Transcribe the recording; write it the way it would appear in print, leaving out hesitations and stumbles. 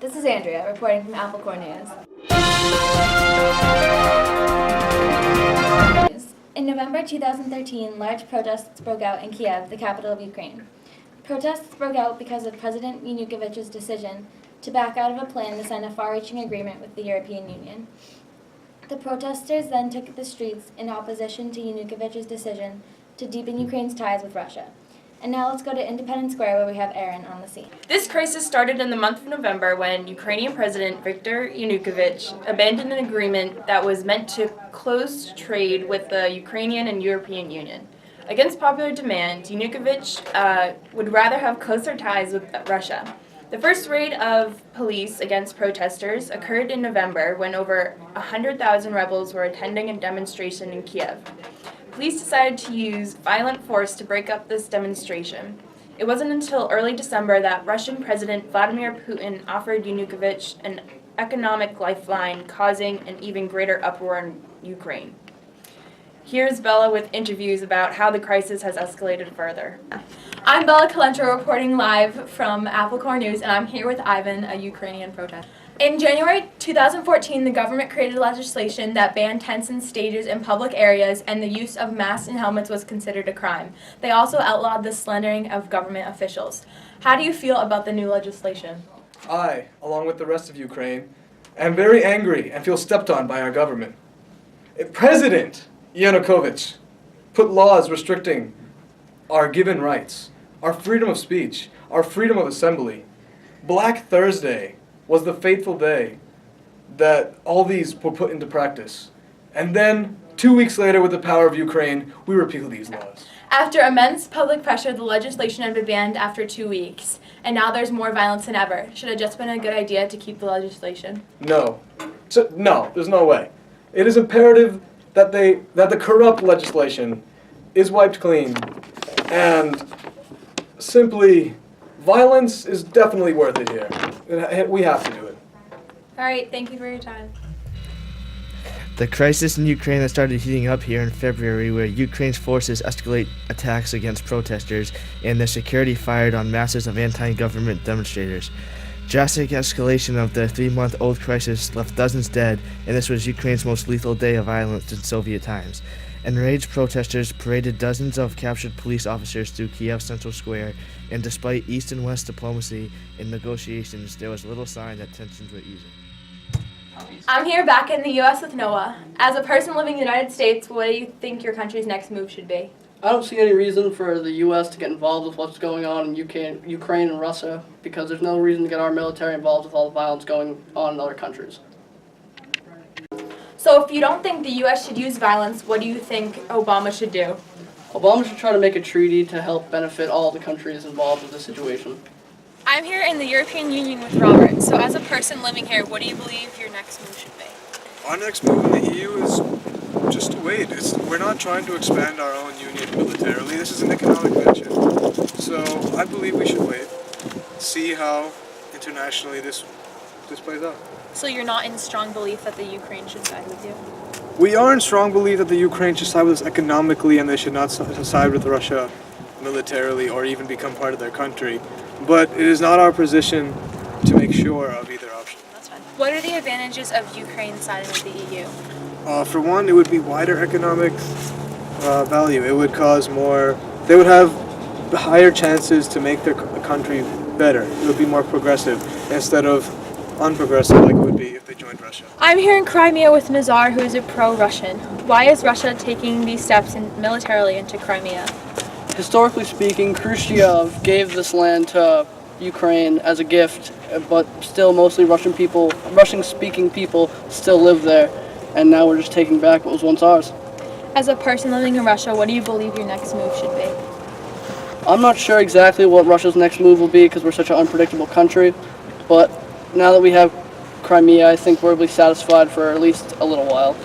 This is Andrea, reporting from Apple Core News. In November 2013, large protests broke out in Kiev, the capital of Ukraine. Protests broke out because of President Yanukovych's decision to back out of a plan to sign a far-reaching agreement with the European Union. The protesters then took the streets in opposition to Yanukovych's decision to deepen Ukraine's ties with Russia. And now let's go to Independence Square, where we have Aaron on the scene. This crisis started in the month of November when Ukrainian President Viktor Yanukovych abandoned an agreement that was meant to close trade with the Ukrainian and European Union. Against popular demand, Yanukovych would rather have closer ties with Russia. The first raid of police against protesters occurred in November when over 100,000 rebels were attending a demonstration in Kiev. Police decided to use violent force to break up this demonstration. It wasn't until early December that Russian President Vladimir Putin offered Yanukovych an economic lifeline, causing an even greater uproar in Ukraine. Here's Bella with interviews about how the crisis has escalated further. I'm Bella Calentro reporting live from Apple Core News, and I'm here with Ivan, a Ukrainian protester. In January 2014, the government created legislation that banned tents and stages in public areas, and the use of masks and helmets was considered a crime. They also outlawed the slandering of government officials. How do you feel about the new legislation? I, along with the rest of Ukraine, am very angry and feel stepped on by our government. President Yanukovych put laws restricting our given rights, our freedom of speech, our freedom of assembly. Black Thursday was the fateful day that all these were put into practice. And then, 2 weeks later, with the power of Ukraine, we repeal these laws. After immense public pressure, the legislation had been banned after 2 weeks, and now there's more violence than ever. Should it have just been a good idea to keep the legislation? No. No, there's no way. It is imperative that the corrupt legislation is wiped clean, and simply, violence is definitely worth it here. We have to do it. All right, thank you for your time. The crisis in Ukraine has started heating up here in February, where Ukraine's forces escalate attacks against protesters and the security fired on masses of anti-government demonstrators. Drastic escalation of the 3-month-old crisis left dozens dead, and this was Ukraine's most lethal day of violence in Soviet times. Enraged protesters paraded dozens of captured police officers through Kiev Central Square, and despite East and West diplomacy and negotiations, there was little sign that tensions were easing. I'm here back in the U.S. with Noah. As a person living in the United States, what do you think your country's next move should be? I don't see any reason for the U.S. to get involved with what's going on in Ukraine and Russia, because there's no reason to get our military involved with all the violence going on in other countries. So if you don't think the U.S. should use violence, what do you think Obama should do? Obama should try to make a treaty to help benefit all the countries involved with the situation. I'm here in the European Union with Robert. So as a person living here, what do you believe your next move should be? Our next move in the EU is just to wait. We're not trying to expand our own union militarily. This is an economic venture. So I believe we should wait, see how internationally this plays out. So you're not in strong belief that the Ukraine should side with you? We are in strong belief that the Ukraine should side with us economically and they should not side with Russia militarily or even become part of their country. But it is not our position to make sure of either option. That's fine. What are the advantages of Ukraine siding with the EU? For one, it would be wider economic value. It would cause more, they would have higher chances to make their country better. It would be more progressive instead of unprogressive like it would be if they joined Russia. I'm here in Crimea with Nazar, who is a pro-Russian. Why is Russia taking these steps militarily into Crimea? Historically speaking, Khrushchev gave this land to Ukraine as a gift, but still mostly Russian-speaking people still live there, and now we're just taking back what was once ours. As a person living in Russia, what do you believe your next move should be? I'm not sure exactly what Russia's next move will be because we're such an unpredictable country, but now that we have Crimea, I think we'll be satisfied for at least a little while.